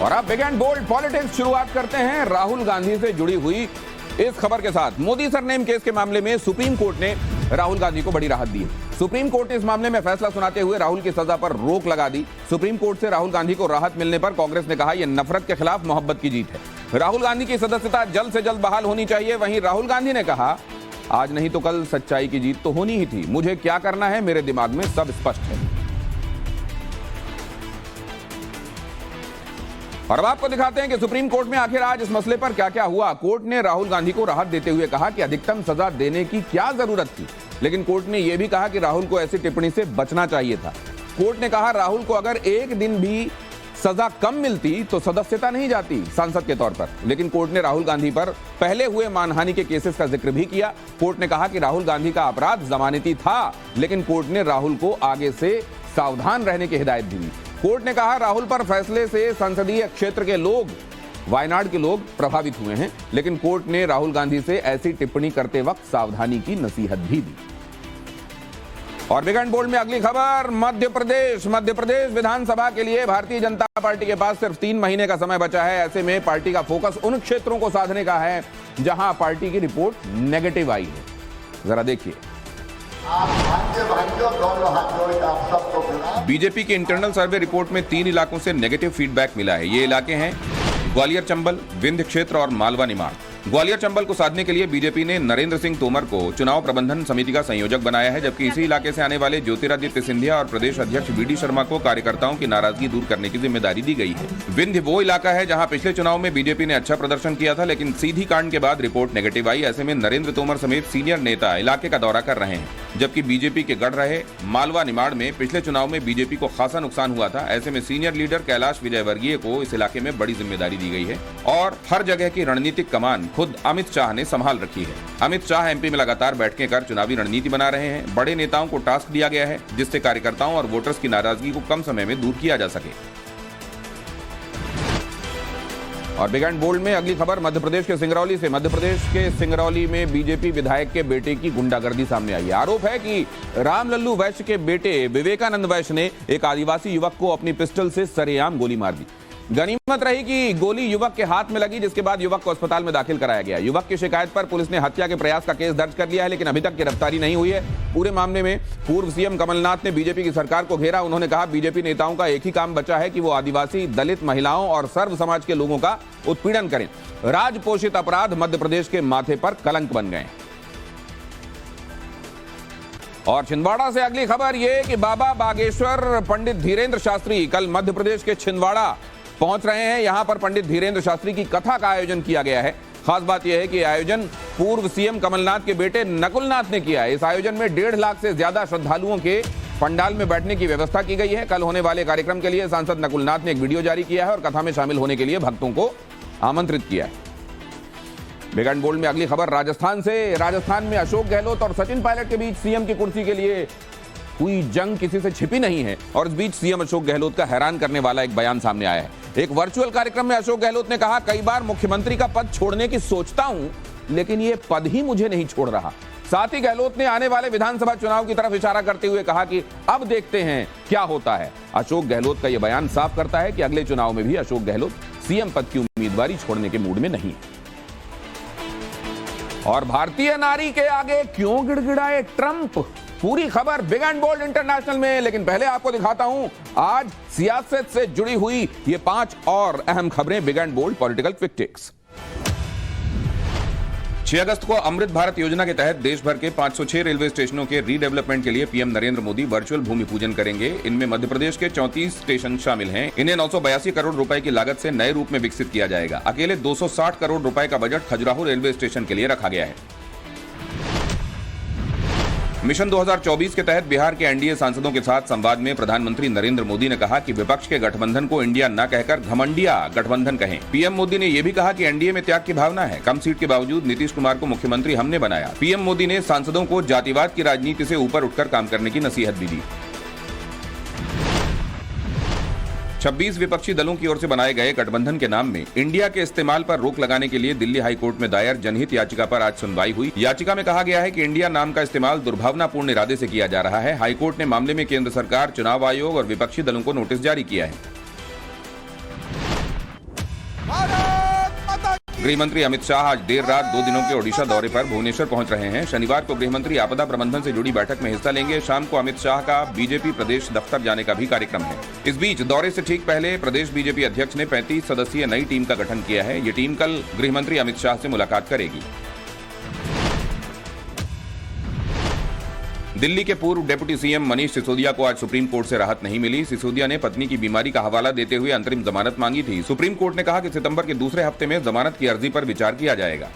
और अब big and bold politics शुरुआत करते हैं राहुल गांधी से जुड़ी हुई इस खबर के साथ। मोदी सरनेम केस के मामले में सुप्रीम कोर्ट ने राहुल गांधी को बड़ी राहत दी है। सुप्रीम कोर्ट ने इस मामले में फैसला सुनाते हुए राहुल की सजा पर रोक लगा दी। सुप्रीम कोर्ट से राहुल गांधी को राहत मिलने पर कांग्रेस ने कहा यह नफरत के खिलाफ मोहब्बत की जीत है। राहुल गांधी की सदस्यता जल्द से जल्द बहाल होनी चाहिए। वहीं राहुल गांधी ने कहा आज नहीं तो कल सच्चाई की जीत तो होनी ही थी। मुझे क्या करना है मेरे दिमाग में सब स्पष्ट है। और अब आपको दिखाते हैं कि सुप्रीम कोर्ट में आखिर आज इस मसले पर क्या क्या हुआ। कोर्ट ने राहुल गांधी को राहत देते हुए कहा कि अधिकतम सजा देने की क्या जरूरत थी, लेकिन कोर्ट ने यह भी कहा कि राहुल को ऐसी टिप्पणी से बचना चाहिए था। कोर्ट ने कहा राहुल को अगर एक दिन भी सजा कम मिलती तो सदस्यता नहीं जाती सांसद के तौर पर। लेकिन कोर्ट ने राहुल गांधी पर पहले हुए मानहानि के केसेस का जिक्र भी किया। कोर्ट ने कहा कि राहुल गांधी का अपराध जमानती था, लेकिन कोर्ट ने राहुल को आगे से सावधान रहने की हिदायत दी। कोर्ट ने कहा राहुल पर फैसले से संसदीय क्षेत्र के लोग, वायनाड के लोग प्रभावित हुए हैं, लेकिन कोर्ट ने राहुल गांधी से ऐसी टिप्पणी करते वक्त सावधानी की नसीहत भी दी। और बिग एंड बोल्ड में अगली खबर, मध्य प्रदेश विधानसभा के लिए भारतीय जनता पार्टी के पास सिर्फ 3 महीने का समय बचा है। ऐसे में पार्टी का फोकस उन क्षेत्रों को साधने का है जहां पार्टी की रिपोर्ट नेगेटिव आई है। जरा देखिए। बीजेपी के इंटरनल सर्वे रिपोर्ट में 3 इलाकों से नेगेटिव फीडबैक मिला है। ये इलाके हैं ग्वालियर चंबल, विंध्य क्षेत्र और मालवा निमाड़। ग्वालियर चंबल को साधने के लिए बीजेपी ने नरेंद्र सिंह तोमर को चुनाव प्रबंधन समिति का संयोजक बनाया है, जबकि इसी इलाके से आने वाले ज्योतिरादित्य सिंधिया और प्रदेश अध्यक्ष वीडी शर्मा को कार्यकर्ताओं की नाराजगी दूर करने की जिम्मेदारी दी गई है। विंध्य वो इलाका है जहां पिछले चुनाव में बीजेपी ने अच्छा प्रदर्शन किया था, लेकिन सीधी कांड के बाद रिपोर्ट नेगेटिव आई। ऐसे में नरेंद्र तोमर समेत सीनियर नेता इलाके का दौरा कर रहे हैं, जबकि बीजेपी के गढ़ रहे मालवा निमाड़ में पिछले चुनाव में बीजेपी को खासा नुकसान हुआ था। ऐसे में सीनियर लीडर कैलाश विजयवर्गीय को इस इलाके में बड़ी जिम्मेदारी दी गई है और हर जगह की रणनीतिक कमान खुद अमित शाह ने संभाल रखी है। अमित शाह एमपी में लगातार बैठकें कर चुनावी रणनीति बना रहे हैं। बड़े नेताओं को टास्क दिया गया है जिससे कार्यकर्ताओं और वोटर्स की नाराजगी को कम समय में दूर किया जा सके। और बिग एंड बोल्ड में अगली खबर मध्य प्रदेश के सिंगरौली से। मध्य प्रदेश के सिंगरौली में बीजेपी विधायक के बेटे की गुंडागर्दी सामने आई है। आरोप है कि रामलल्लू वैश्य के बेटे विवेकानंद वैश्य ने एक आदिवासी युवक को अपनी पिस्टल से सरेआम गोली मार दी। गनीमत रही कि गोली युवक के हाथ में लगी, जिसके बाद युवक को अस्पताल में दाखिल कराया गया। युवक की शिकायत पर पुलिस ने हत्या के प्रयास का केस दर्ज कर लिया है, लेकिन अभी तक गिरफ्तारी नहीं हुई है। पूरे मामले में पूर्व सीएम कमलनाथ ने बीजेपी की सरकार को घेरा। उन्होंने कहा बीजेपी नेताओं का एक ही काम बचा है कि वो आदिवासी, दलित, महिलाओं और सर्व समाज के लोगों का उत्पीड़न करें। राजपोषित अपराध मध्य प्रदेश के माथे पर कलंक बन गए। और छिंदवाड़ा से अगली खबर यह कि बाबा बागेश्वर पंडित धीरेन्द्र शास्त्री कल मध्य प्रदेश के छिंदवाड़ा पहुंच रहे हैं। यहां पर पंडित धीरेन्द्र शास्त्री की कथा का आयोजन किया गया है। खास बात यह है कि आयोजन पूर्व सीएम कमलनाथ के बेटे नकुलनाथ ने किया है। इस आयोजन में 1.5 लाख से ज्यादा श्रद्धालुओं के पंडाल में बैठने की व्यवस्था की गई है। कल होने वाले कार्यक्रम के लिए सांसद नकुलनाथ ने एक वीडियो जारी किया है और कथा में शामिल होने के लिए भक्तों को आमंत्रित किया है। बिग एंड बोल्ड में अगली खबर राजस्थान से। राजस्थान में अशोक गहलोत और सचिन पायलट के बीच सीएम की कुर्सी के लिए हुई जंग किसी से छिपी नहीं है और इस बीच सीएम अशोक गहलोत का हैरान करने वाला एक बयान सामने आया है। एक वर्चुअल कार्यक्रम में अशोक गहलोत ने कहा कई बार मुख्यमंत्री का पद छोड़ने की सोचता हूं, लेकिन यह पद ही मुझे नहीं छोड़ रहा। साथ ही गहलोत ने आने वाले विधानसभा चुनाव की तरफ इशारा करते हुए कहा कि अब देखते हैं क्या होता है। अशोक गहलोत का यह बयान साफ करता है कि अगले चुनाव में भी अशोक गहलोत सीएम पद की उम्मीदवारी छोड़ने के मूड में नहीं है। और भारतीय नारी के आगे क्यों गिड़गिड़ाए ट्रंप, पूरी खबर बिग एंड बोल्ड इंटरनेशनल में। लेकिन पहले आपको दिखाता हूं आज सियासत से जुड़ी हुई ये 5 और अहम खबरें big and bold political quick ticks. 6 अगस्त को अमृत भारत योजना के तहत देश भर के 506 रेलवे स्टेशनों के रीडेवलपमेंट के लिए पीएम नरेंद्र मोदी वर्चुअल भूमि पूजन करेंगे। इनमें मध्य प्रदेश के 34 स्टेशन शामिल हैं। इन्हें 982 करोड़ रुपए की लागत से नए रूप में विकसित किया जाएगा। अकेले 260 करोड़ रुपए का बजट खजुराहो रेलवे स्टेशन के लिए रखा गया है। मिशन 2024 के तहत बिहार के एनडीए सांसदों के साथ संवाद में प्रधानमंत्री नरेंद्र मोदी ने कहा कि विपक्ष के गठबंधन को इंडिया न कहकर घमंडिया गठबंधन कहें। पीएम मोदी ने यह भी कहा कि एनडीए में त्याग की भावना है। कम सीट के बावजूद नीतीश कुमार को मुख्यमंत्री हमने बनाया। पीएम मोदी ने सांसदों को जातिवाद की राजनीति से ऊपर उठकर काम करने की नसीहत भी दी। 26 विपक्षी दलों की ओर से बनाए गए गठबंधन के नाम में इंडिया के इस्तेमाल पर रोक लगाने के लिए दिल्ली हाई कोर्ट में दायर जनहित याचिका पर आज सुनवाई हुई। याचिका में कहा गया है कि इंडिया नाम का इस्तेमाल दुर्भावनापूर्ण इरादे से किया जा रहा है। हाई कोर्ट ने मामले में केंद्र सरकार, चुनाव आयोग और विपक्षी दलों को नोटिस जारी किया है। गृह मंत्री अमित शाह आज देर रात 2 दिनों के ओडिशा दौरे पर भुवनेश्वर पहुंच रहे हैं। शनिवार को गृह मंत्री आपदा प्रबंधन से जुड़ी बैठक में हिस्सा लेंगे। शाम को अमित शाह का बीजेपी प्रदेश दफ्तर जाने का भी कार्यक्रम है। इस बीच दौरे से ठीक पहले प्रदेश बीजेपी अध्यक्ष ने 35 सदस्यीय नई टीम का गठन किया है। ये टीम कल गृह मंत्री अमित शाह से मुलाकात करेगी। दिल्ली के पूर्व डिप्टी सीएम मनीष सिसोदिया को आज सुप्रीम कोर्ट से राहत नहीं मिली। सिसोदिया ने पत्नी की बीमारी का हवाला देते हुए अंतरिम जमानत मांगी थी। सुप्रीम कोर्ट ने कहा कि सितंबर के दूसरे हफ्ते में जमानत की अर्जी पर विचार किया जाएगा।